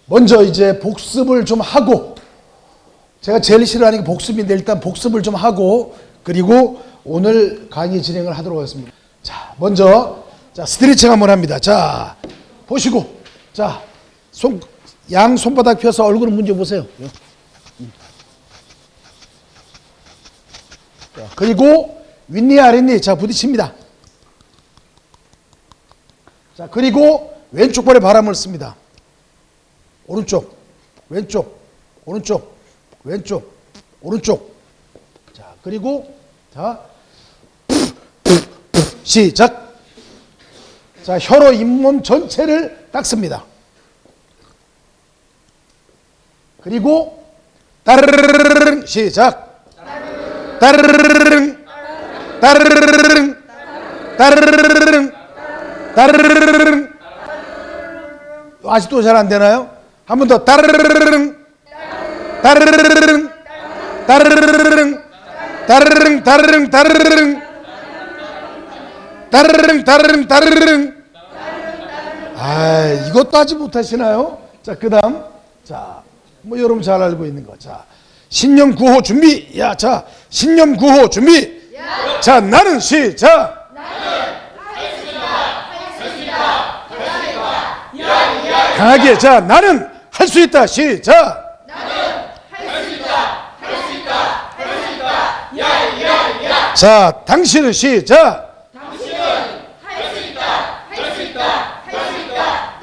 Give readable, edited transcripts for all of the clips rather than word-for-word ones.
먼저 이제 복습을 좀 하고, 제가 제일 싫어하는 게 복습인데 일단 복습을 좀 하고 그리고 오늘 강의 진행을 하도록 하겠습니다. 자, 먼저 스트레칭 한번 합니다. 자, 보시고, 자, 양 손바닥 펴서 얼굴을 문져 보세요. 자, 그리고 윗니 아랫니 자 부딪힙니다. 자, 그리고 왼쪽 발에 바람을 씁니다. 오른쪽, 왼쪽, 오른쪽, 왼쪽, 오른쪽. 자, 그리고 자, 시작. 자, 혀로 잇몸 전체를 닦습니다. 그리고 따르르르르 시작. 따르르르르 따르르르르 따르르르르 따르르르르. 아직도 잘 안 되나요? 한 번 더. 따르르르르 따르르르르 따르르르르 따르르르 따르르르 따르르르 따르르르 따르르르 따르르르. 아, 이것도 하지 못하시나요? 자, 그 다음, 자, 뭐 여러분 잘 알고 있는 거. 자, 신념 구호 준비. 야, 자, 신념 구호 준비. 야. 자, 나는 시작. 나는 강하게. 자, 나는 할 수 있다. 시작. 나는 할 수 있다. 할 수 있다. 할 수 있다. 야, 야, 야. 자, 당신은 시작. 당신은 할 수 있다. 할 수 있다. 할 수 있다.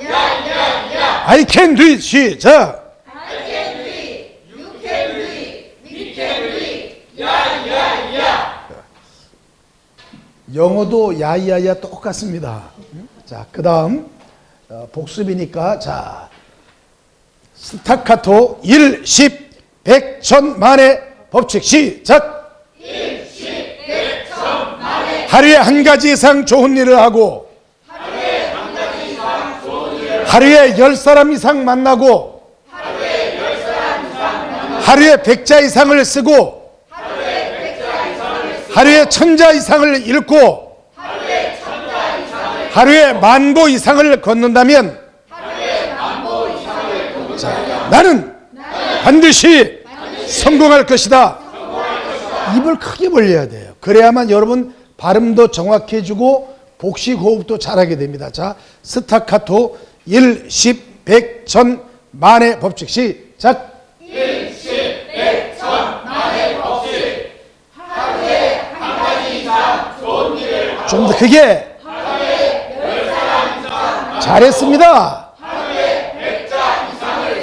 야, 야, 야. I can do it. 시작. I can do it. You can do it. We can do it. 야, 야, 야. 영어도 야야야 똑같습니다. 자, 그 다음 복습이니까 자, 스타카토 1, 10, 100, 1000만의 법칙 시작. 1, 10, 100, 1000만의 하루에 한 가지 이상 좋은 일을 하고 하루에 한 가지 이상 좋은 일을 하루에 10사람 이상 만나고 하루에 10사람 이상 만나고 하루에 100자 이상을 쓰고 하루에 100자 이상을 쓰고 하루에 1000자 이상을 읽고 하루에 1000자 이상을 하루에 10,000보 이상을 걷는다면 자, 나는 반드시 성공할 것이다. 입을 크게 벌려야 돼요. 그래야만 여러분 발음도 정확해지고 복식 호흡도 잘하게 됩니다. 자, 스타카토 1, 10, 100, 1000만의 법칙 시작. 1, 10, 100, 1000만의 법칙. 하루에 한 가지 이상 좋은 일을 하고 좀 더 크게. 하루에 10사람 이상 잘했습니다.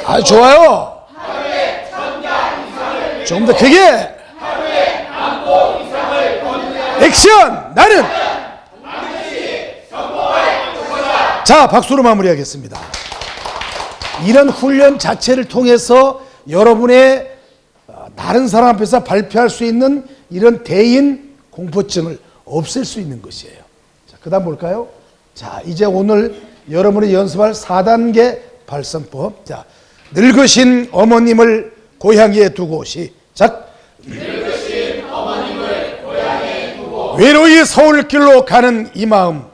아, 좋아요. 하루에 1000자 이상을 좀 더 크게. 하루에 10,000보 이상을 걷는 액션. 나는 반드시 성공할 것이다. 자, 박수로 마무리하겠습니다. 이런 훈련 자체를 통해서 여러분의 다른 사람 앞에서 발표할 수 있는 이런 대인 공포증을 없앨 수 있는 것이에요. 자, 그 다음 볼까요? 자, 이제 오늘 여러분이 연습할 4단계 발성법. 자, 늙으신 어머님을 고향에 두고 시작. 늙으신 어머님을 고향에 두고 외로이 서울길로 가는 이 마음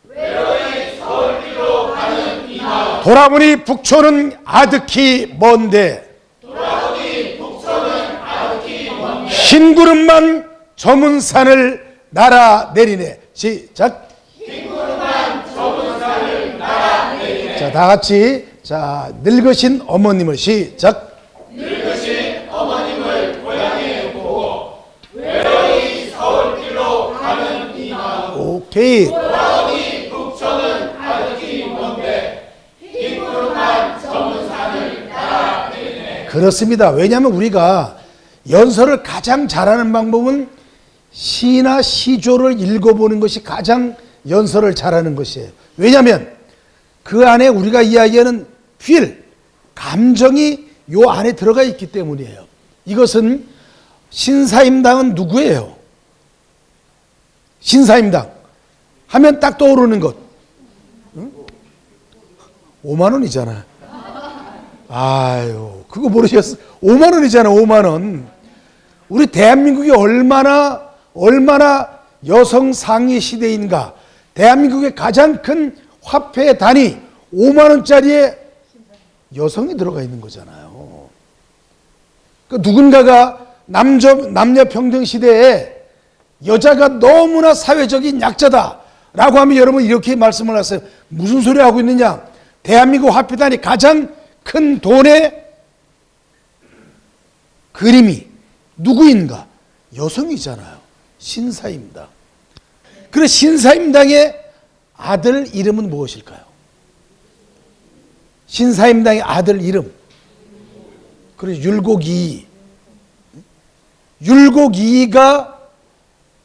외로이 서울길로 가는 이 마음 돌아보니 북촌은 아득히 먼데 돌아보니 북촌은 아득히 먼데 흰 구름만 저문 산을 날아내리네 시작. 흰 구름만 저문 산을 날아내리네. 자, 다 같이. 자, 늙으신 어머님을 시작. 늙으신 어머님을 고향에 두고 외로이 서울길로 가는 이 마음 오케이. 돌아오니 북촌은 아득히 먼데 흰 구름만 저문 산을 날아내리네. 그렇습니다. 왜냐하면 우리가 연설을 가장 잘하는 방법은 시나 시조를 읽어보는 것이 가장 연설을 잘하는 것이에요. 왜냐하면 그 안에 우리가 이야기하는 feel, 감정이 요 안에 들어가 있기 때문이에요. 이것은 신사임당은 누구예요? 신사임당 하면 딱 떠오르는 것. 응? 5만 원이잖아. 아유, 그거 모르셨어? 5만 원이잖아, 5만 원. 우리 대한민국이 얼마나 여성 상위 시대인가. 대한민국의 가장 큰 화폐 단위 5만 원짜리의 여성이 들어가 있는 거잖아요. 그러니까 누군가가 남녀 평등 시대에 여자가 너무나 사회적인 약자다라고 하면 여러분 이렇게 말씀을 하세요. 무슨 소리 하고 있느냐? 대한민국 화폐단이 가장 큰 돈의 그림이 누구인가? 여성이잖아요. 신사임당. 그래 신사임당의 아들 이름은 무엇일까요? 신사임당의 아들 이름. 그래서 율곡이. 율곡이가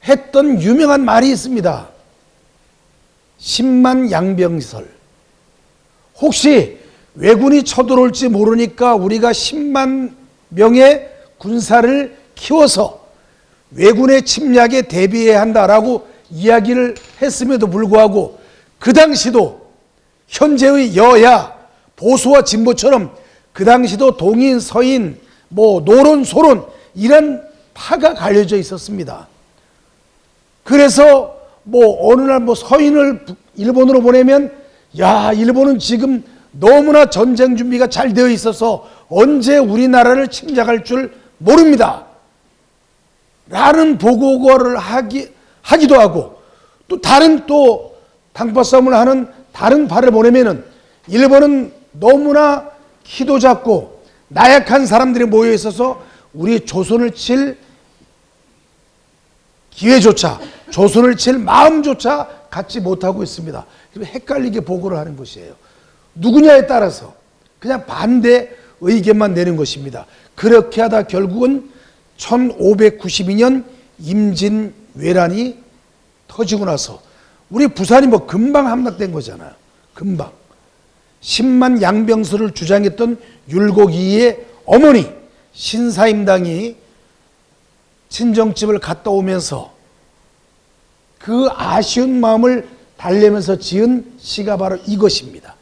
했던 유명한 말이 있습니다. 10만 양병설. 혹시 왜군이 쳐들어올지 모르니까 우리가 10만 명의 군사를 키워서 왜군의 침략에 대비해야 한다라고 이야기를 했음에도 불구하고 그 당시도 현재의 여야 보수와 진보처럼 그 당시도 동인 서인 노론 소론 이런 파가 갈려져 있었습니다. 그래서 어느 날 서인을 일본으로 보내면 야 일본은 지금 너무나 전쟁 준비가 잘 되어 있어서 언제 우리나라를 침략할 줄 모릅니다 라는 보고를 하기도 하고 또 다른 당파 싸움을 하는 다른 파를 보내면은 일본은 너무나 키도 작고 나약한 사람들이 모여 있어서 우리 조선을 칠 기회조차 조선을 칠 마음조차 갖지 못하고 있습니다. 헷갈리게 보고를 하는 것이에요. 누구냐에 따라서 그냥 반대 의견만 내는 것입니다. 그렇게 하다 결국은 1592년 임진왜란이 터지고 나서 우리 부산이 금방 함락된 거잖아요. 금방. 10만 양병설을 주장했던 율곡이의 어머니 신사임당이 친정집을 갔다 오면서 그 아쉬운 마음을 달래면서 지은 시가 바로 이것입니다.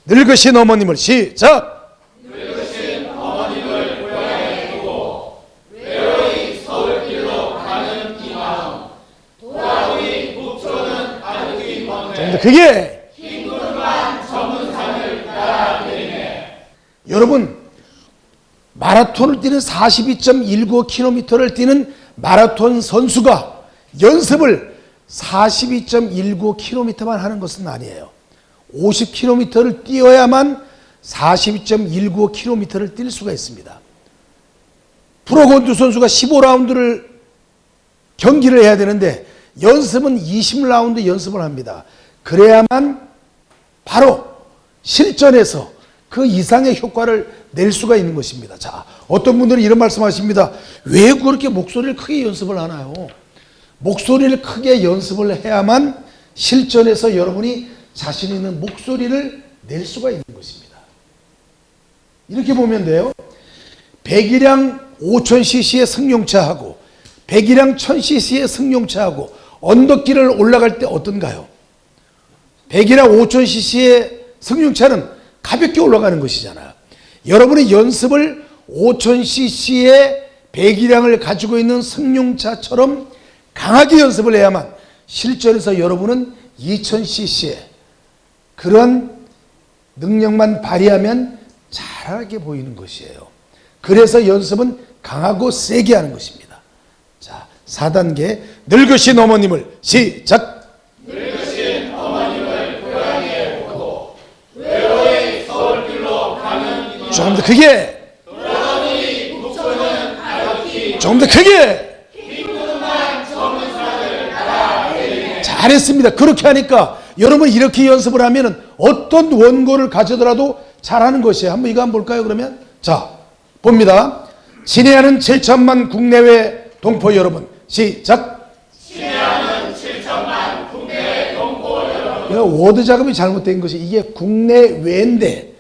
늙으신 어머님을 시작! 늙으신 어머님을 고향에 두고 외로이 서울길로 가는 이 마음 도라의 목초는 아득히 먼데 좀 더 크게 흰 구름만 저문 산을 따라 내리네. 여러분 마라톤을 뛰는 42.19km를 뛰는 마라톤 선수가 연습을 42.19km만 하는 것은 아니에요. 50km를 뛰어야만 42.19km를 뛸 수가 있습니다. 프로골프 선수가 15라운드를 경기를 해야 되는데 연습은 20라운드 연습을 합니다. 그래야만 바로 실전에서 그 이상의 효과를 낼 수가 있는 것입니다. 자, 어떤 분들은 이런 말씀하십니다. 왜 그렇게 목소리를 크게 연습을 하나요? 목소리를 크게 연습을 해야만 실전에서 여러분이 자신 있는 목소리를 낼 수가 있는 것입니다. 이렇게 보면 돼요. 백이량 5000cc의 승용차하고 백이량 1000cc의 승용차하고 언덕길을 올라갈 때 어떤가요? 백이량 5000cc의 승용차는 가볍게 올라가는 것이잖아요. 여러분이 연습을 5000cc의 배기량을 가지고 있는 승용차처럼 강하게 연습을 해야만 실전에서 여러분은 2000cc의 그런 능력만 발휘하면 잘하게 보이는 것이에요. 그래서 연습은 강하고 세게 하는 것입니다. 자, 4단계 늙으신 어머님을 시작! 늙으신 어머님을 고향에 두고 외로이 서울길로 가는 이 마음 조금 더 크게! 도라의 목초는 아득히 조금 더 크게! 흰 구름만 저문 산을 따라 내리네. 잘했습니다. 그렇게 하니까 여러분 이렇게 연습을 하면 어떤 원고를 가져더라도 잘하는 것이에요. 한번 이거 한번 볼까요? 그러면 자 봅니다. 친애하는 7천만 국내외 동포 여러분 시작. 친애하는 7천만 국내 동포 여러분. 이거 워드 작업이 잘못된 것이 이게 국내외인데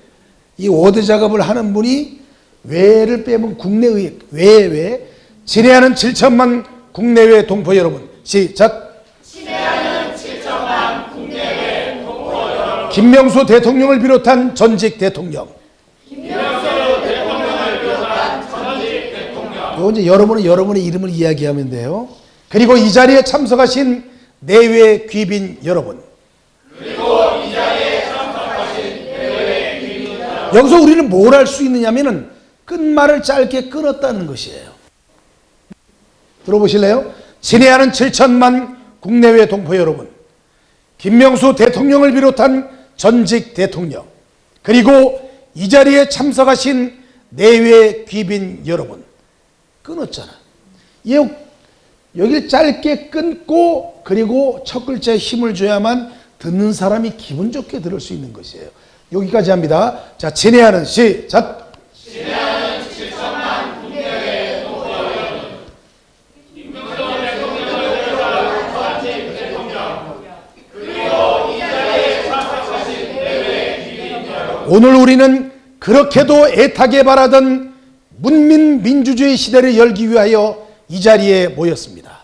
이 워드 작업을 하는 분이 외를 빼면 국내의 외 친애하는 7천만 국내외 동포 여러분 시작. 친애하는 7천만 국내외 동포 여러분. 김명수 대통령을 비롯한 전직 대통령. 김명수 대통령을 비롯한 전직 대통령. 이거 이제 여러분의 이름을 이야기하면 돼요. 그리고 이 자리에 참석하신 내외 귀빈 여러분. 그리고 이 자리에 참석하신 내외 귀빈 여러분. 여기서 우리는 뭘 할 수 있느냐면은 끝말을 짧게 끊었다는 것이에요. 들어보실래요? 친애하는 7천만 국내외 동포 여러분, 김명수 대통령을 비롯한 전직 대통령, 그리고 이 자리에 참석하신 내외 귀빈 여러분, 끊었잖아. 여기를 짧게 끊고 그리고 첫 글자에 힘을 줘야만 듣는 사람이 기분 좋게 들을 수 있는 것이에요. 여기까지 합니다. 자, 친애하는 시작. 친애하는 7천만 국내외 동포 여러분, 김명수 대통령을 비롯한 전직 대통령, 그리고 이 자리에 참석하신 내외 귀빈 여러분, 오늘 우리는 그렇게도 애타게 바라던 문민 민주주의 시대를 열기 위하여 이 자리에 모였습니다.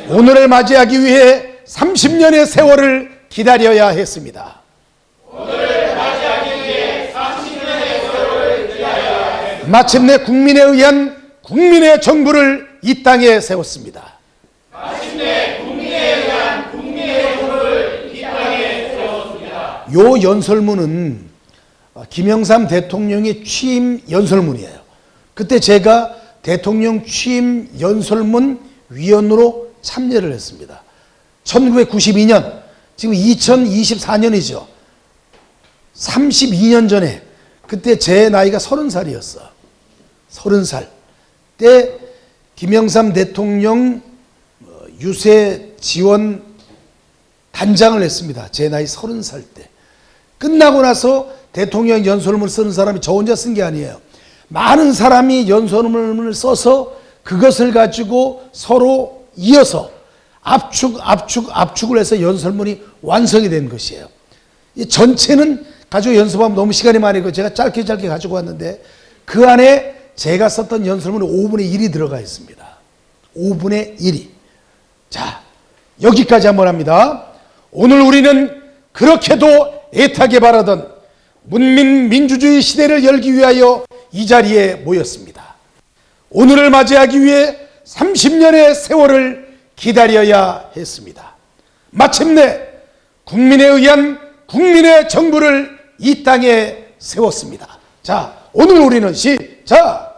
오늘을 맞이하기 위해 30년의 세월을 기다려야 했습니다. 마침내 국민에 의한 국민의 정부를 이 땅에 세웠습니다. 요 연설문은 김영삼 대통령의 취임 연설문이에요. 그때 제가 대통령 취임 연설문 위원으로 참여를 했습니다. 1992년, 지금 2024년이죠. 32년 전에, 그때 제 나이가 30살이었어. 30살. 때 김영삼 대통령 유세 지원 단장을 했습니다. 제 나이 30살 때. 끝나고 나서 대통령 연설문을 쓰는 사람이 저 혼자 쓴 게 아니에요. 많은 사람이 연설문을 써서 그것을 가지고 서로 이어서 압축을 해서 연설문이 완성이 된 것이에요. 이 전체는 가지고 연습하면 너무 시간이 많이 걸리고 제가 짧게 가지고 왔는데 그 안에 제가 썼던 연설문이 5분의 1이 들어가 있습니다. 5분의 1이. 자, 여기까지 한번 합니다. 오늘 우리는 그렇게도 애타게 바라던 문민 민주주의 시대를 열기 위하여 이 자리에 모였습니다. 오늘을 맞이하기 위해 30년의 세월을 기다려야 했습니다. 마침내 국민에 의한 국민의 정부를 이 땅에 세웠습니다. 자, 오늘 우리는 시작!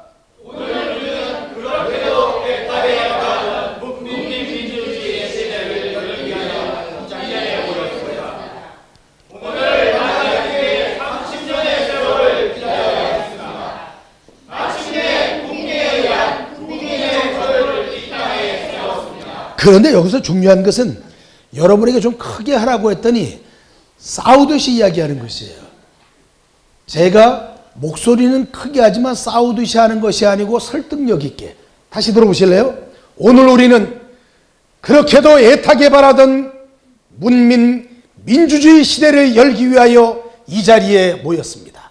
그런데 여기서 중요한 것은 여러분에게 좀 크게 하라고 했더니 싸우듯이 이야기하는 것이에요. 제가 목소리는 크게 하지만 싸우듯이 하는 것이 아니고 설득력 있게. 다시 들어보실래요? 오늘 우리는 그렇게도 애타게 바라던 문민 민주주의 시대를 열기 위하여 이 자리에 모였습니다.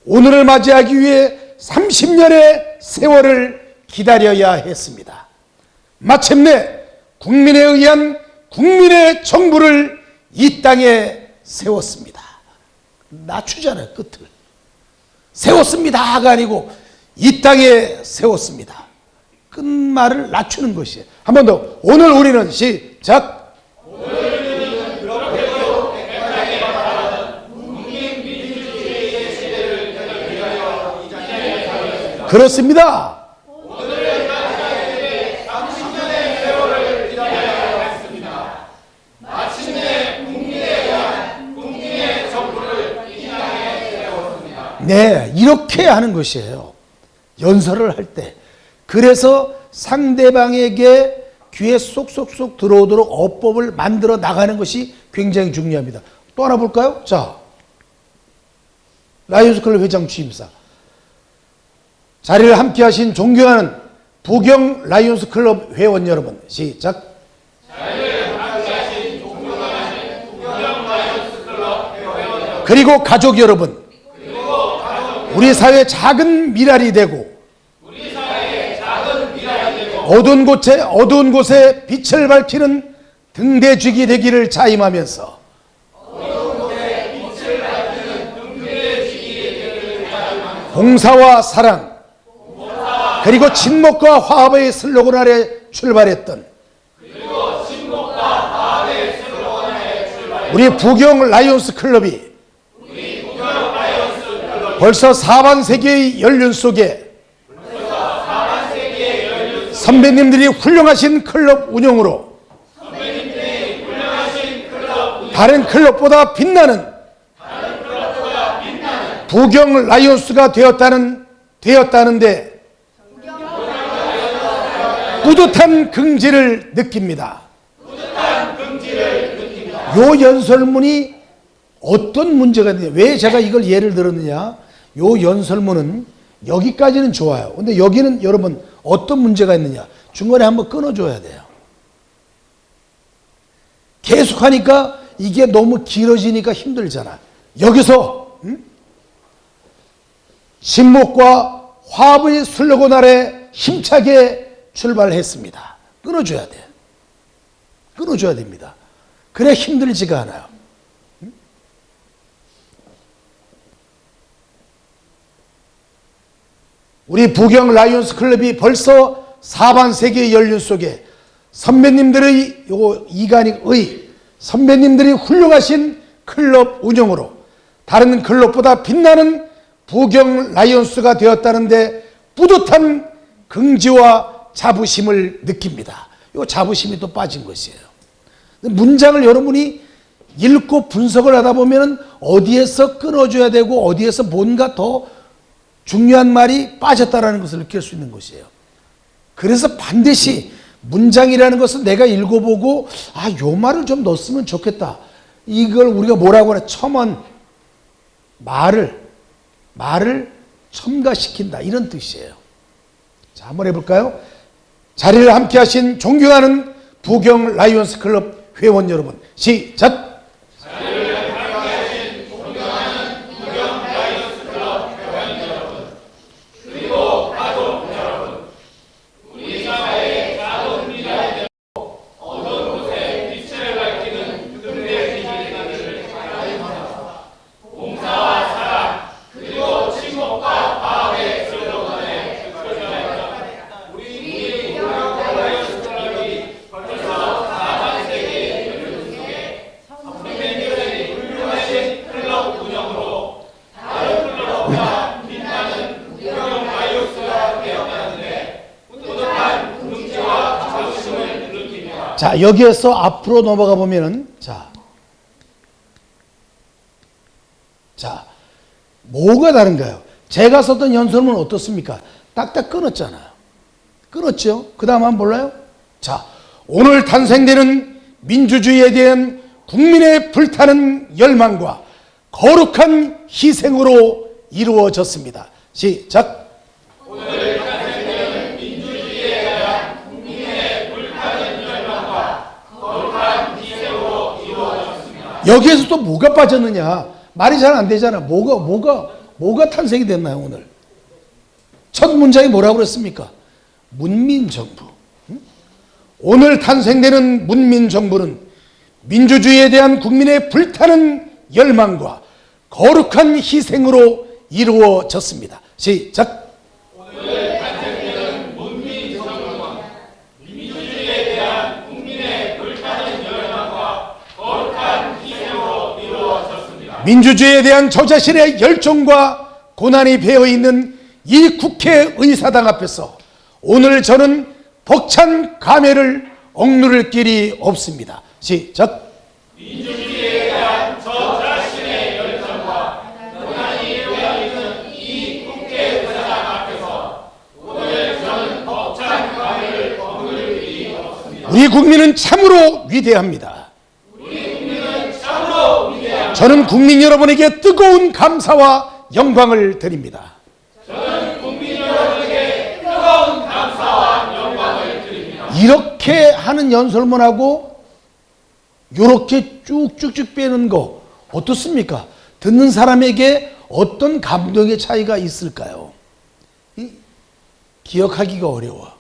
오늘을 맞이하기 위해 30년의 세월을 기다려야 했습니다. 마침내 국민에 의한 국민의 정부를 이 땅에 세웠습니다. 낮추잖아요, 끝을. 세웠습니다가 아니고 이 땅에 세웠습니다. 끝말을 낮추는 것이에요. 한 번 더. 오늘 우리는 시작. 오늘은 그렇게도 애타게 바라던 국민 민주주의의 시대를 열기 위하여 이 자리에 모였습니다. 그렇습니다. 네, 이렇게 하는 것이에요. 연설을 할 때. 그래서 상대방에게 귀에 쏙쏙쏙 들어오도록 어법을 만들어 나가는 것이 굉장히 중요합니다. 또 하나 볼까요? 자, 라이온스 클럽 회장 취임사. 자리를 함께 하신 존경하는 부경 라이온스 클럽 회원 여러분, 시작. 자리를 함께 하신 존경하는 부경 라이온스 클럽 회원 여러분, 그리고 가족 여러분, 우리 사회의 작은 미랄이 되고 어두운 곳에 빛을 밝히는 등대쥐기 되기를 자임하면서 봉사와 사랑 그리고 친목과 화합의 슬로건 아래 출발했던 우리 부경 라이온스 클럽이 벌써 4반세기의 연륜 속에 선배님들이 훌륭하신 클럽 운영으로 다른 클럽보다 빛나는 부경 라이온스가 되었다는데 뿌듯한 긍지를 느낍니다. 요 연설문이 어떤 문제가 있느냐, 왜 제가 이걸 예를 들었느냐, 요 연설문은 여기까지는 좋아요. 근데 여기는 여러분 어떤 문제가 있느냐, 중간에 한번 끊어줘야 돼요. 계속하니까 이게 너무 길어지니까 힘들잖아. 여기서 신목과 화합의 슬로건 아래 힘차게 출발했습니다. 끊어줘야 돼. 끊어줘야 됩니다. 그래 힘들지가 않아요. 우리 부경 라이온스 클럽이 벌써 4반세기의 연륜 속에 선배님들의 선배님들이 훌륭하신 클럽 운영으로 다른 클럽보다 빛나는 부경 라이온스가 되었다는데 뿌듯한 긍지와 자부심을 느낍니다. 이 자부심이 또 빠진 것이에요. 문장을 여러분이 읽고 분석을 하다 보면 어디에서 끊어줘야 되고 어디에서 뭔가 더 중요한 말이 빠졌다라는 것을 느낄 수 있는 것이에요. 그래서 반드시 문장이라는 것은 내가 읽어보고 요 말을 좀 넣었으면 좋겠다. 이걸 우리가 뭐라고 하나, 첨언, 말을 첨가시킨다, 이런 뜻이에요. 자, 한번 해볼까요? 자리를 함께 하신 존경하는 부경 라이온스 클럽 회원 여러분, 시작! 자, 여기에서 앞으로 넘어가 보면은, 자, 뭐가 다른가요? 제가 썼던 연설문은 어떻습니까? 딱딱 끊었잖아요. 끊었죠? 그 다음 한번 볼래요? 자, 오늘 탄생되는 민주주의에 대한 국민의 불타는 열망과 거룩한 희생으로 이루어졌습니다. 시작! 여기에서 또 뭐가 빠졌느냐? 말이 잘 안 되잖아. 뭐가 탄생이 됐나요, 오늘? 첫 문장이 뭐라고 그랬습니까? 문민정부. 오늘 탄생되는 문민정부는 민주주의에 대한 국민의 불타는 열망과 거룩한 희생으로 이루어졌습니다. 시작! 민주주의에 대한 저 자신의 열정과 고난이 배어있는 이 국회의사당 앞에서 오늘 저는 벅찬 감회를 억누를 길이 없습니다. 시작! 민주주의에 대한 저 자신의 열정과 고난이 배어있는 이 국회의사당 앞에서 오늘 저는 벅찬 감회를 억누를 길이 없습니다. 우리 국민은 참으로 위대합니다. 저는 국민 여러분에게 뜨거운 감사와 영광을 드립니다. 저는 국민 여러분에게 뜨거운 감사와 영광을 드립니다. 이렇게 하는 연설문하고 이렇게 쭉쭉쭉 빼는 거 어떻습니까? 듣는 사람에게 어떤 감동의 차이가 있을까요? 기억하기가 어려워.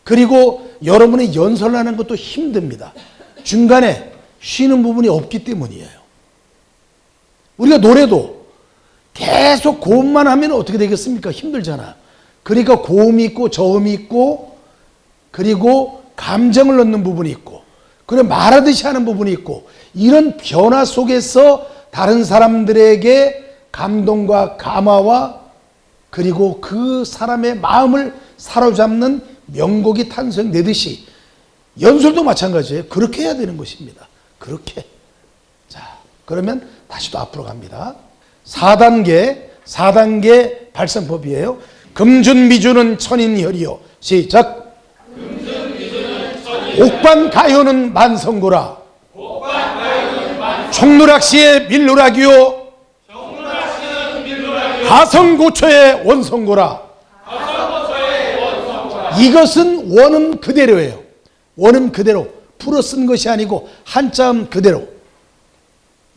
그리고 여러분이 연설하는 것도 힘듭니다. 중간에 쉬는 부분이 없기 때문이에요. 우리가 노래도 계속 고음만 하면 어떻게 되겠습니까? 힘들잖아. 그러니까 고음이 있고 저음이 있고 그리고 감정을 넣는 부분이 있고, 그래 말하듯이 하는 부분이 있고, 이런 변화 속에서 다른 사람들에게 감동과 감화와 그리고 그 사람의 마음을 사로잡는 명곡이 탄생되듯이 연설도 마찬가지예요. 그렇게 해야 되는 것입니다. 그렇게. 자, 그러면 다시 또 앞으로 갑니다. 4단계 발성법이에요. 금준미주는 천인혈이요. 시작. 옥반가요는 만성고라. 총누락시의 밀누락이요. 가성고초의 원성고라. 이것은 원음 그대로예요. 원음 그대로 풀어 쓴 것이 아니고 한자음 그대로.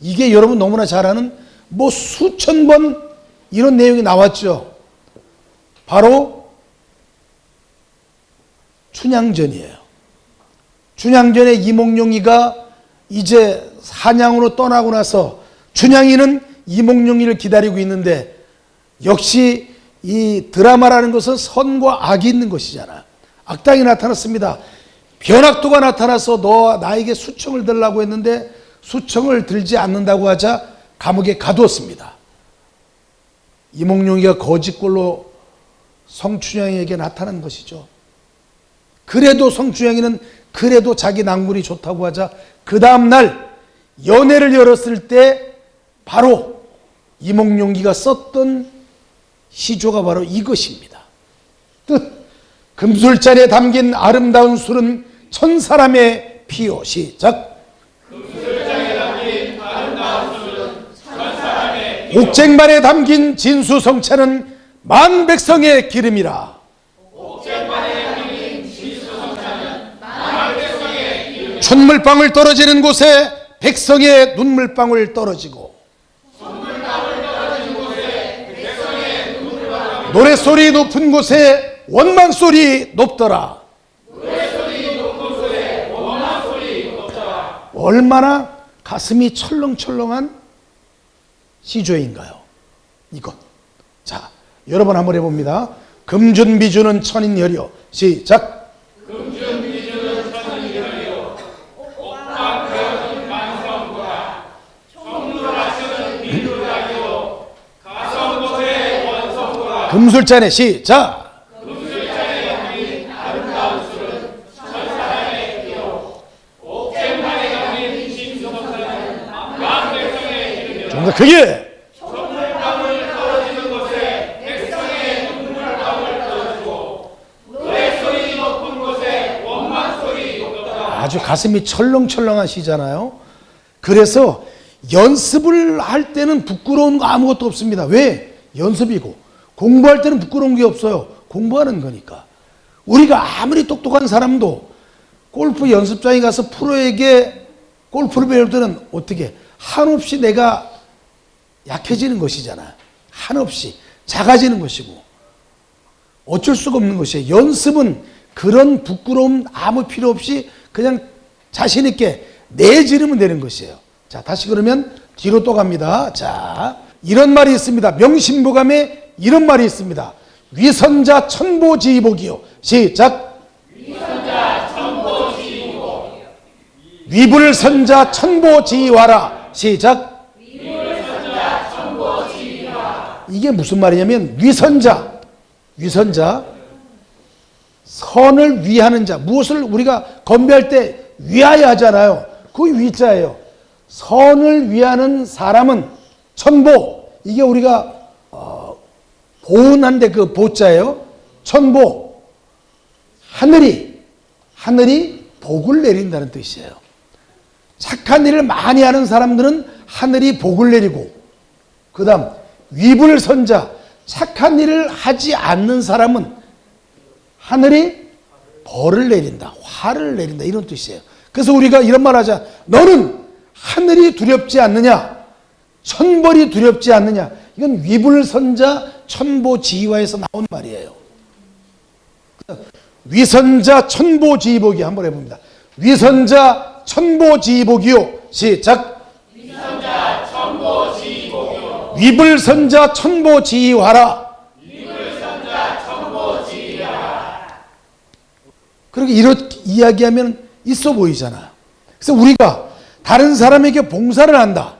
이게 여러분 너무나 잘 아는 뭐 수천 번 이런 내용이 나왔죠. 바로 춘향전이에요. 춘향전에 이몽룡이가 이제 한양으로 떠나고 나서 춘향이는 이몽룡이를 기다리고 있는데, 역시 이 드라마라는 것은 선과 악이 있는 것이잖아. 악당이 나타났습니다. 변학도가 나타나서 너 나에게 수청을 들라고 했는데 수청을 들지 않는다고 하자 감옥에 가두었습니다. 이몽룡이가 거짓골로 성춘향에게 나타난 것이죠. 그래도 성춘향이는 그래도 자기 낭물이 좋다고 하자 그 다음날 연회를 열었을 때 바로 이몽룡기가 썼던 시조가 바로 이것입니다. 뜻 금술잔에 담긴 아름다운 술은 천사람의 피요. 시작. 금술잔에 담긴 아름다운 술은 천사람의 피요. 옥쟁반에 담긴 진수성찬은 만백성의 기름이라. 옥쟁반에 담긴 진수성찬은 만백성의 기름. 춘물방울 떨어지는 곳에 백성의 눈물방울 떨어지고, 노래소리 높은 곳에 원망소리 높더라. 노래소리 높은 곳에 원망소리 높더라. 얼마나 가슴이 철렁철렁한 시조인가요? 이것. 자, 여러 번 한번 해봅니다. 금준미주는 천인혈이요. 시작. 금준미주는 천인혈이요. 옥반가요는 만성고라. 총누락시는 밀누락이요. 가성고의 원성고라. 금술잔에 시작. 금술잔에 담긴 아름다운 술은 천사람의 피요. 옥쟁반에 담긴 진수성찬은 만백성의 기름이라. 좀 더 크게. 촛물방울 떨어지는 곳에 백성의 눈물방울 떨어지고, 노래소리 높은 곳에 원망소리 높더라. 아주 가슴이 철렁철렁한 시잖아요. 그래서 연습을 할 때는 부끄러운 거 아무것도 없습니다. 왜? 연습이고. 공부할 때는 부끄러운 게 없어요. 공부하는 거니까. 우리가 아무리 똑똑한 사람도 골프 연습장에 가서 프로에게 골프를 배울 때는 어떻게 한없이 내가 약해지는 것이잖아. 한없이 작아지는 것이고 어쩔 수가 없는 것이에요. 연습은 그런 부끄러움 아무 필요 없이 그냥 자신 있게 내지르면 되는 것이에요. 자, 다시 그러면 뒤로 또 갑니다. 자, 이런 말이 있습니다. 명심보감에 이런 말이 있습니다. 위선자 천보지휘복이요. 시작. 위선자 천보지휘복. 위불선자 천보지휘하라. 시작. 위불선자 천보지휘하라. 이게 무슨 말이냐면 위선자 선을 위하는 자, 무엇을 우리가 건배할 때 위하여 하잖아요. 그 위자예요. 선을 위하는 사람은 천보, 이게 우리가 보은한데 그 보자예요. 천보, 하늘이 복을 내린다는 뜻이에요. 착한 일을 많이 하는 사람들은 하늘이 복을 내리고, 그 다음 위불선자, 착한 일을 하지 않는 사람은 하늘이 벌을 내린다, 화를 내린다, 이런 뜻이에요. 그래서 우리가 이런 말 하자. 너는 하늘이 두렵지 않느냐, 천벌이 두렵지 않느냐. 이건 위불선자 천보지휘화에서 나온 말이에요. 위선자 천보지휘복이 한번 해봅니다. 위선자 천보지휘복이요. 시작. 위선자 천보지휘복이요. 위불선자 천보지휘하라. 위불선자 천보지휘하라. 그렇게 이렇게 이야기하면 있어 보이잖아요. 그래서 우리가 다른 사람에게 봉사를 한다.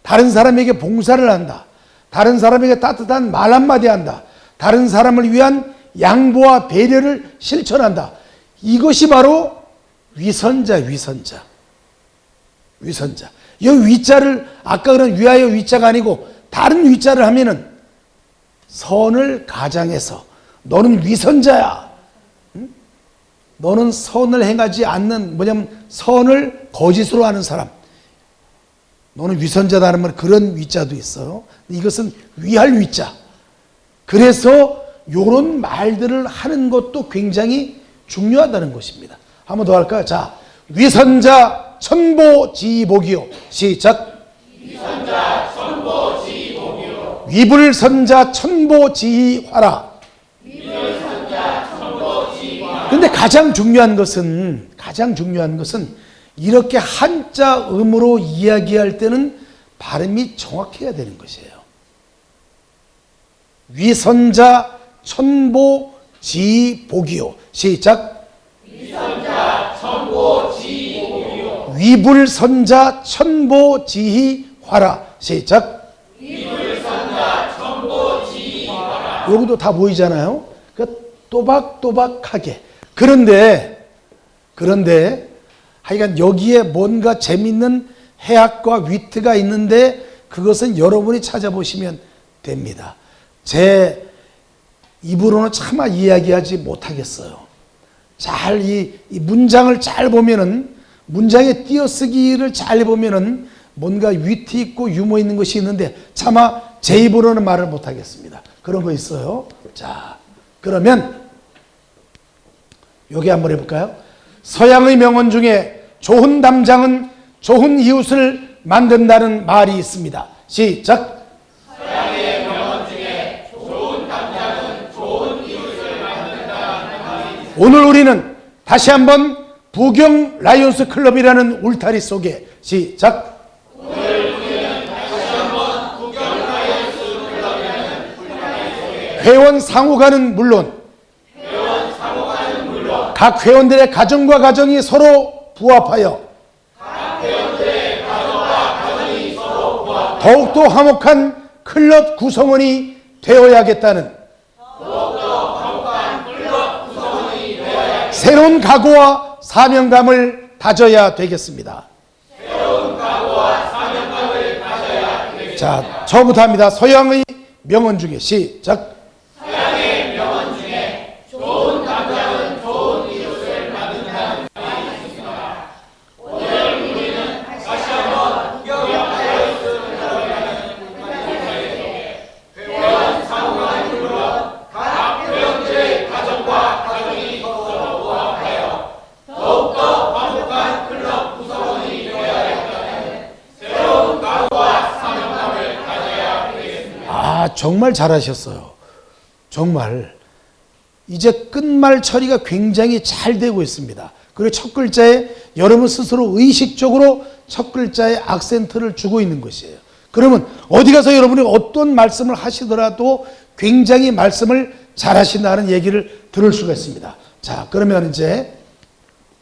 다른 사람에게 봉사를 한다. 다른 사람에게 따뜻한 말 한마디 한다. 다른 사람을 위한 양보와 배려를 실천한다. 이것이 바로 위선자. 이 위자를 아까 그런 위하여 위자가 아니고 다른 위자를 하면은 선을 가장해서 너는 위선자야. 응? 너는 선을 행하지 않는, 뭐냐면 선을 거짓으로 하는 사람. 너는 위선자다는 말, 그런 위자도 있어요. 이것은 위할 위자. 그래서 이런 말들을 하는 것도 굉장히 중요하다는 것입니다. 한 번 더 할까요? 자, 위선자 천보지복이요. 시작. 위선자 천보지복이요. 위불선자 천보지휘하라. 위불선자 천보지휘하라. 근데 가장 중요한 것은 이렇게 한자음으로 이야기할 때는 발음이 정확해야 되는 것이에요. 위선자 천보지복이요. 시작. 위선자 천보지복이요. 위불선자 천보지휘하라. 시작. 위불선자 천보지휘하라. 여기도 다 보이잖아요. 그러니까 또박또박하게. 그런데 하여간 여기에 뭔가 재밌는 해학과 위트가 있는데 그것은 여러분이 찾아보시면 됩니다. 제 입으로는 차마 이야기하지 못하겠어요. 잘 이 문장을 잘 보면은, 문장의 띄어쓰기를 잘 보면은 뭔가 위트 있고 유머 있는 것이 있는데 차마 제 입으로는 말을 못하겠습니다. 그런 거 있어요. 자, 그러면 여기 한번 해볼까요? 서양의 명언 중에 좋은 담장은 좋은 이웃을 만든다는 말이 있습니다. 시작. 서양의 명언 중에 좋은 담장은 좋은 이웃을 만든다는 말이 있습니다. 오늘 우리는 다시 한번 부경 라이온스 클럽이라는 울타리 속에, 시작. 오늘 우리는 다시 한번 부경 라이온스 클럽이라는 울타리 속에 회원 상호간은 물론 각 회원들의 가정과 가정이 서로 부합하여 더욱더 화목한 클럽 구성원이 되어야겠다는 새로운 각오와 사명감을 다져야 되겠습니다. 자, 저부터 합니다. 서양의 명언 중에, 시작. 서양의 명언 중에 좋은 담장은 좋은 이웃을 만든다는 말이 있습니다. 오늘 우리는 다시 한번 부경 라이온스 클럽이라는 울타리 속에 회원 상호간은 물론 각 회원들의 가정과 가정이 서로 부합하여 더욱더 화목한 클럽 구성원이 되어야겠다는 새로운 각오와 사명감을 가져야 되겠습니다. 아, 정말 잘하셨어요. 정말. 이제 끝말 처리가 굉장히 잘 되고 있습니다. 그리고 첫 글자에 여러분 스스로 의식적으로 첫 글자에 악센트를 주고 있는 것이에요. 그러면 어디 가서 여러분이 어떤 말씀을 하시더라도 굉장히 말씀을 잘 하신다는 얘기를 들을 수가 있습니다. 자, 그러면 이제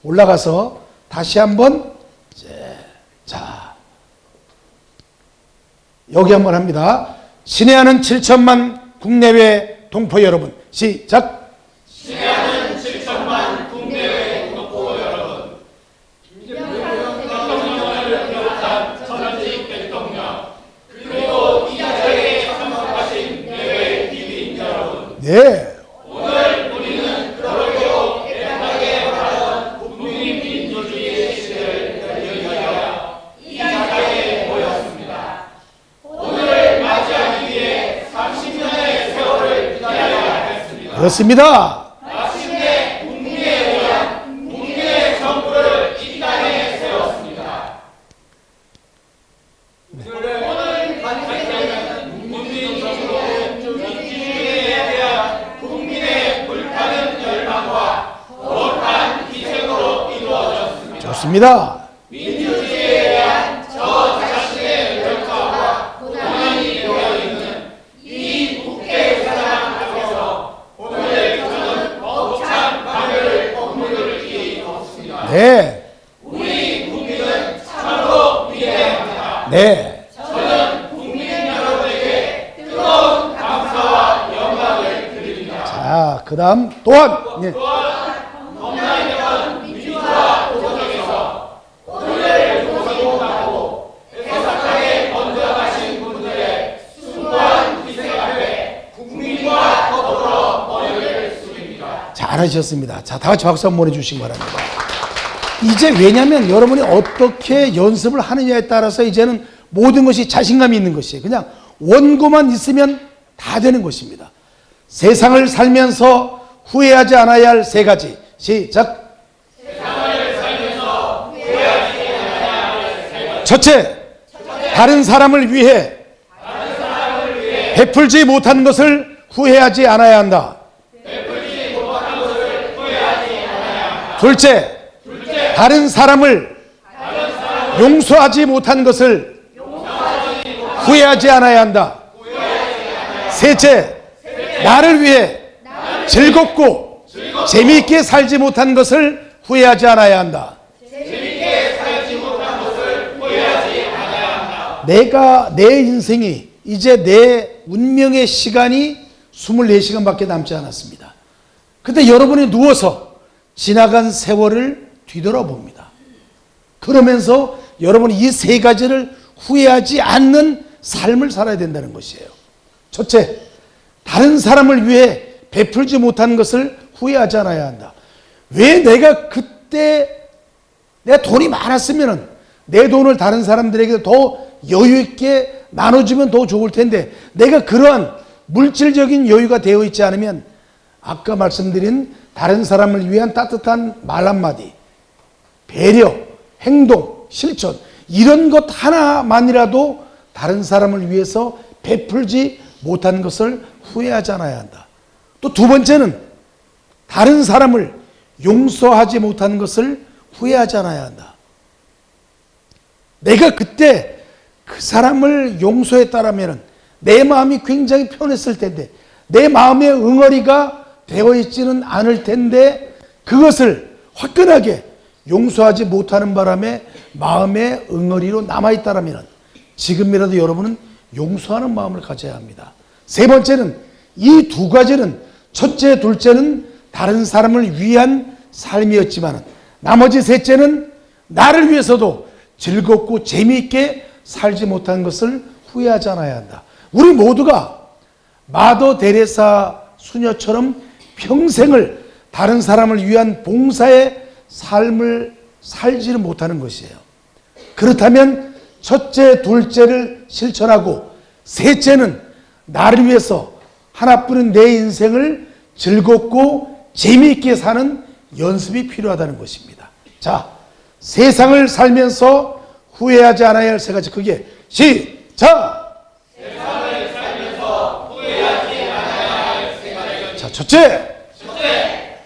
올라가서 다시 한번 자, 여기 한번 합니다. 친애하는 7천만 국내외 동포 여러분, 시작. 친애하는 7천만 국내외 동포 여러분, 대통령을 비롯한 전직 대통령, 그리고 이 자리에 참석하신 내외 기빈 여러분, 네. 오늘 우리는 그렇게도 애타게 바라던 국민민주주의의 시대를 열리하여 이 자리에 모였습니다. 오늘 맞이하기 위해 30년의 세월을 기다려야 했습니다. 그렇습니다. 마침내 국민에 의한 국민의 정부를 이 땅에 세웠습니다. 오늘 발표는 국민정부로 민주주의에 대한 국민의 불타는 열망과 거룩한 희생으로 이루어졌습니다. 좋습니다. 민주주의에 대한 저 자신의 결과와 고난이 되어 있는 이 국회 의사당 앞에서 오늘 저는 벅찬 감회를 네. 우리 국민은 참으로 위대합니다. 네. 저는 국민 여러분에게 뜨거운 감사와 영광을 드립니다. 자, 그 다음 또한. 네. 범람했던 민주화 도덕에서 오늘 고생하고 해석하게 먼저 가신 분들의 숭고한 희생 앞에 국민과 더불어 머리를 숙입니다. 잘하셨습니다. 자, 다 같이 박수 한번 보내주시기 바랍니다. 이제 왜냐하면 여러분이 어떻게 연습을 하느냐에 따라서 이제는 모든 것이 자신감이 있는 것이에요. 그냥 원고만 있으면 다 되는 것입니다. 세상을 살면서 후회하지 않아야 할 세 가지. 시작. 세상을 살면서 후회하지 않아야 할 세 가지. 첫째, 다른 사람을 위해 베풀지 못한 것을 후회하지 않아야 한다. 둘째, 다른 사람을 용서하지 못한 것을 후회하지 않아야 한다. 셋째, 나를 위해 즐겁고 재미있게 살지 못한 것을 후회하지 않아야 한다. 내가 내 인생이 이제 내 운명의 시간이 24시간밖에 남지 않았습니다. 그때 여러분이 누워서 지나간 세월을 뒤돌아봅니다. 그러면서 여러분이 이 세 가지를 후회하지 않는 삶을 살아야 된다는 것이에요. 첫째, 다른 사람을 위해 베풀지 못한 것을 후회하지 않아야 한다. 왜 내가 그때 내가 돈이 많았으면 내 돈을 다른 사람들에게 더 여유 있게 나눠주면 더 좋을 텐데 내가 그러한 물질적인 여유가 되어 있지 않으면 아까 말씀드린 다른 사람을 위한 따뜻한 말 한마디, 배려, 행동, 실천 이런 것 하나만이라도 다른 사람을 위해서 베풀지 못한 것을 후회하지 않아야 한다. 또 두 번째는 다른 사람을 용서하지 못한 것을 후회하지 않아야 한다. 내가 그때 그 사람을 용서했다라면 내 마음이 굉장히 편했을 텐데 내 마음의 응어리가 되어 있지는 않을 텐데 그것을 화끈하게 용서하지 못하는 바람에 마음의 응어리로 남아있다라면 지금이라도 여러분은 용서하는 마음을 가져야 합니다. 세 번째는 이 두 가지는 첫째, 둘째는 다른 사람을 위한 삶이었지만 나머지 셋째는 나를 위해서도 즐겁고 재미있게 살지 못한 것을 후회하지 않아야 한다. 우리 모두가 마더 데레사 수녀처럼 평생을 다른 사람을 위한 봉사의 삶을 살지는 못하는 것이에요. 그렇다면 첫째, 둘째를 실천하고 셋째는 나를 위해서 하나뿐인 내 인생을 즐겁고 재미있게 사는 연습이 필요하다는 것입니다. 자, 세상을 살면서 후회하지 않아야 할 세 가지 그게 시작! 세상을 살면서 후회하지 않아야 할 세 가지. 자, 첫째,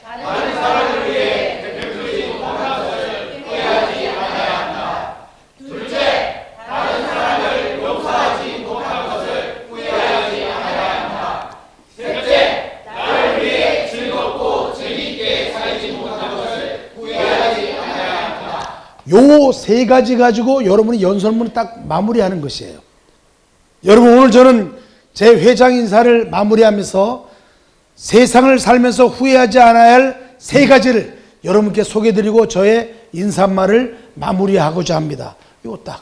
다른 사람을 위해 베풀지 못한 것을 후회하지 않아야 한다. 둘째, 다른 사람을 용서하지 못한 것을 후회하지 않아야 한다. 셋째, 나를 위해 즐겁고 재미있게 살지 못한 것을 후회하지 않아야 한다. 요 세 가지 가지고 여러분이 연설문을 딱 마무리하는 것이에요. 여러분 오늘 저는 제 회장 인사를 마무리하면서 세상을 살면서 후회하지 않아야 할 세 가지를 여러분께 소개해드리고 저의 인사말을 마무리하고자 합니다. 이거 딱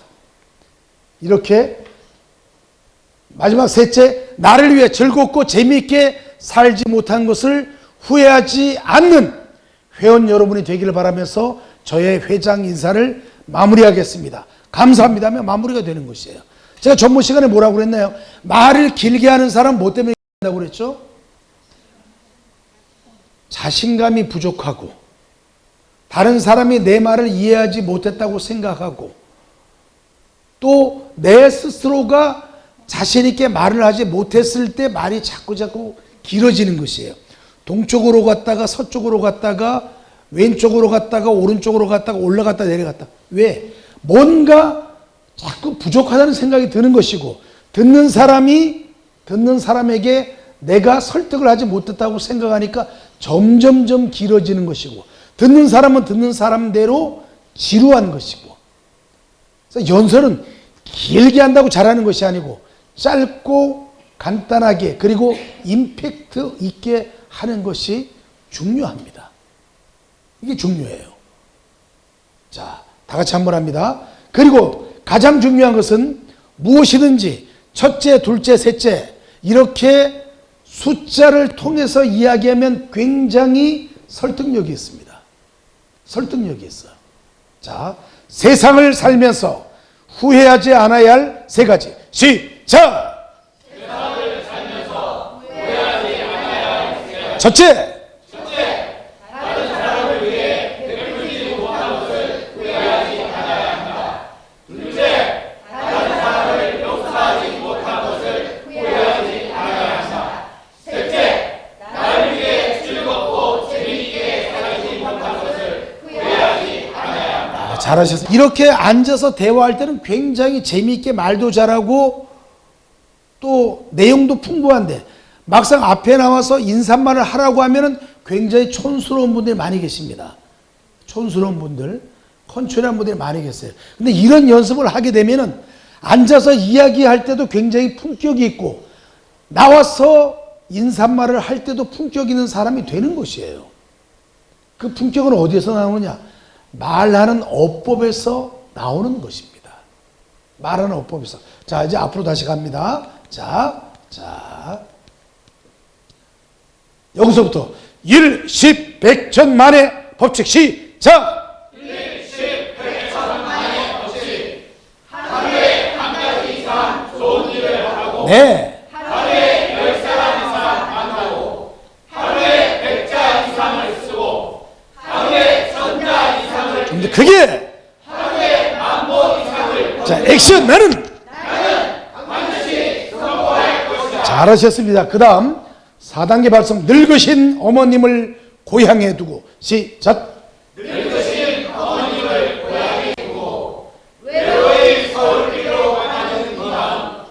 이렇게 마지막 셋째, 나를 위해 즐겁고 재미있게 살지 못한 것을 후회하지 않는 회원 여러분이 되기를 바라면서 저의 회장 인사를 마무리하겠습니다. 감사합니다 하면 마무리가 되는 것이에요. 제가 전문 시간에 뭐라고 그랬나요? 말을 길게 하는 사람 뭐 때문에 한다고 그랬죠? 자신감이 부족하고 다른 사람이 내 말을 이해하지 못했다고 생각하고 또 내 스스로가 자신 있게 말을 하지 못했을 때 말이 자꾸 길어지는 것이에요. 동쪽으로 갔다가 서쪽으로 갔다가 왼쪽으로 갔다가 오른쪽으로 갔다가 올라갔다 내려갔다. 왜? 뭔가 자꾸 부족하다는 생각이 드는 것이고 듣는 사람에게 내가 설득을 하지 못했다고 생각하니까 점점점 길어지는 것이고 듣는 사람은 듣는 사람대로 지루한 것이고, 그래서 연설은 길게 한다고 잘하는 것이 아니고 짧고 간단하게 그리고 임팩트 있게 하는 것이 중요합니다. 이게 중요해요. 자, 다 같이 한번 합니다. 그리고 가장 중요한 것은 무엇이든지 첫째, 둘째, 셋째 이렇게 숫자를 통해서 이야기하면 굉장히 설득력이 있습니다. 설득력이 있어요. 자, 세상을 살면서 후회하지 않아야 할 세 가지. 시작! 세상을 살면서 후회하지 않아야 할 세 가지. 첫째, 다른 사람을 위해 베풀지 못한 것을 후회하지 않아야 한다. 둘째, 다른 사람을 용서하지 못한 것을 후회하지 않아야 한다. 셋째, 나를 위해 즐겁고 재미있게 살지 못한 것을 후회하지 않아야 한다. 잘하셨어요. 이렇게 앉아서 대화할 때는 굉장히 재미있게 말도 잘하고 또 내용도 풍부한데 막상 앞에 나와서 인사말을 하라고 하면은 굉장히 촌스러운 분들이 많이 계십니다. 촌스러운 분들, 컨츄리한 분들이 많이 계세요. 근데 이런 연습을 하게 되면은 앉아서 이야기할 때도 굉장히 품격이 있고 나와서 인사말을 할 때도 품격 있는 사람이 되는 것이에요. 그 품격은 어디에서 나오느냐? 말하는 어법에서 나오는 것입니다. 말하는 어법에서. 자, 이제 앞으로 다시 갑니다. 자. 여기서부터 1, 10, 100, 1000만의 법칙 시작! 1, 10, 100, 1000만의 법칙. 하루에 한 가지 이상 좋은 일을 하고 네. 하루에 10사람 이상 만나고 하루에 100자 이상을 쓰고 하루에 1000자 이상을 좀 더 크게. 하루에 10,000보 이상을 자, 액션. 나는 반드시 성공할 것이다. 잘하셨습니다. 그 다음 4단계 발성. 늙으신 어머님을 고향에 두고 시작. 늙으신 어머님을 고향에 두고 외로이 서울길로 가는 이남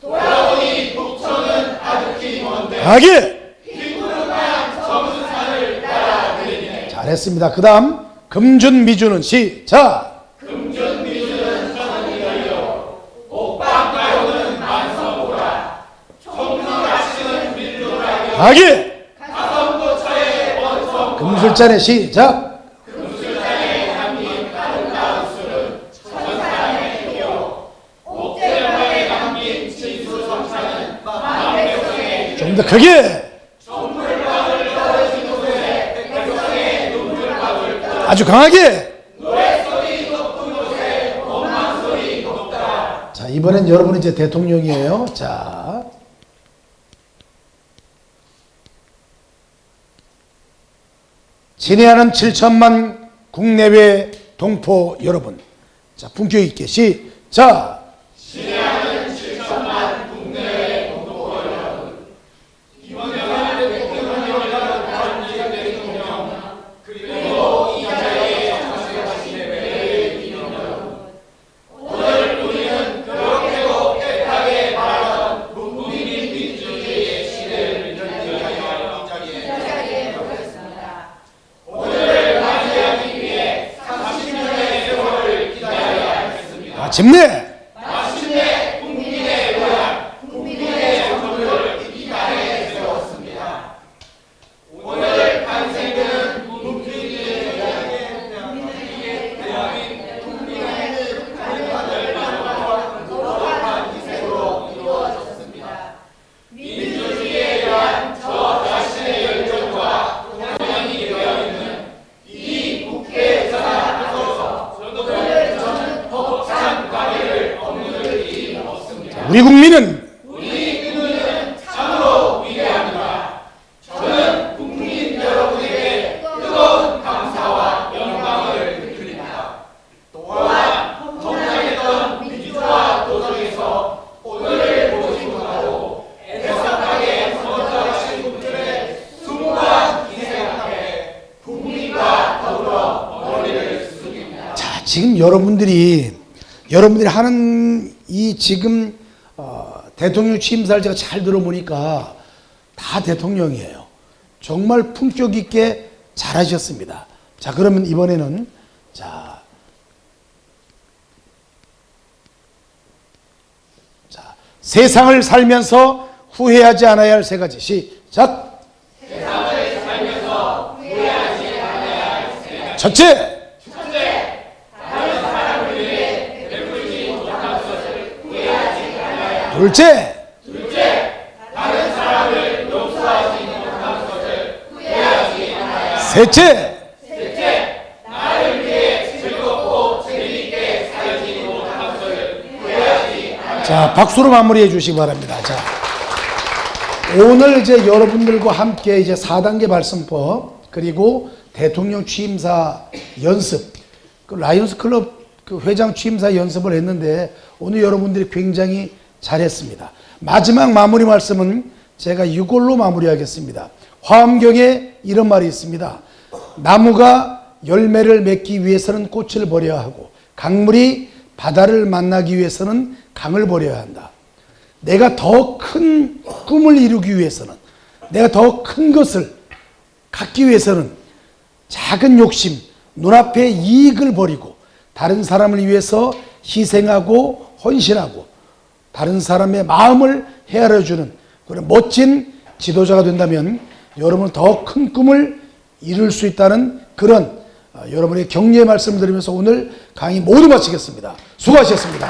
돌아보니 북촌은 아득히 먼데 강하게. 흰구름한 젊은 산을 따라 들이네. 잘했습니다. 그 다음 금준미주는 시작. 금준미주는 천이 열려 옥방 가요는 만성보라 총리가시는 밀도라며 강하게. 가성도차의 원성 금술잔에 시작. 금술잔에 담긴 아름다운 술은 천사의 기요 옥제방에 담긴 진수성찬은 만백성의 좀 더 크게. 정물방울 떨어진 곳에 백성의 눈물방울 떨어진 아주 강하게. 노래소리 높은 곳에 원망소리 높다. 자, 이번엔 여러분이 이제 대통령이에요. 자. 친애하는 7천만 국내외 동포 여러분. 자, 품격 있게 시작. 친애하는 7천만 국내외 동포 여러분, 이번에는 대통령이라는 반지 대통령 그리고 이 자리에 참석하신 외외 기념 여러분, 오늘 우리는 그렇게도 애타게 바라던 국민 민주주의의 시대를 열기하여 이 자리에 모였습니다. 오늘을 맞이하기 위해 30년의 세월을 기다려야 했습니다. 마침내. 마침내 국민의 고향, 국민의 정부를 이 땅에 세웠습니다. 오늘 탄생되는 국민의 대한민 국민의 간판을 만들어 노력한 희생으로 이루어졌습니다. 민주주의에 대한 저 자신의 열정과 동향이 되어 있는 이 국회의장 앞에서 저는 벅찬 관계를 없는 일이 없습니다. 우리 국민은 우리 국민은 참으로 위대합니다. 저는 국민 여러분에게 뜨거운 감사와 영광을 드립니다. 또한 정당했던 민주화 도정에서 오늘을 모시고 애석하게 선정하신 분들의 숭고한 희생 앞에 국민과 더불어 머리를 숙입니다. 자, 지금 여러분들이 하는 이 지금 대통령 취임사를 제가 잘 들어보니까 다 대통령이에요. 정말 품격 있게 잘하셨습니다. 자, 그러면 이번에는 자, 세상을 살면서 후회하지 않아야 할 세 가지. 시작. 세상을 살면서 후회하지 않아야 할 세 가지. 첫째. 다른 사람을 위해 베풀지 못한 것을 후회하지 않아야. 둘째. 다른 사람을 용서하지 못한 것을 후회하지 않아야. 셋째. 나를 위해 즐겁고 재미있게 살지 못한 것을 후회하지 않아야. 자, 박수로 마무리해 주시기 바랍니다. 자, 오늘 이제 여러분들과 함께 이제 4단계 발성법 그리고 대통령 취임사 연습, 그 라이온스 클럽 그 회장 취임사 연습을 했는데 오늘 여러분들이 굉장히 잘했습니다. 마지막 마무리 말씀은 제가 이걸로 마무리하겠습니다. 화엄경에 이런 말이 있습니다. 나무가 열매를 맺기 위해서는 꽃을 버려야 하고 강물이 바다를 만나기 위해서는 강을 버려야 한다. 내가 더 큰 꿈을 이루기 위해서는, 내가 더 큰 것을 갖기 위해서는 작은 욕심, 눈앞의 이익을 버리고 다른 사람을 위해서 희생하고 헌신하고 다른 사람의 마음을 헤아려주는 그런 멋진 지도자가 된다면 여러분은 더 큰 꿈을 이룰 수 있다는 그런 여러분의 격려의 말씀을 드리면서 오늘 강의 모두 마치겠습니다. 수고하셨습니다.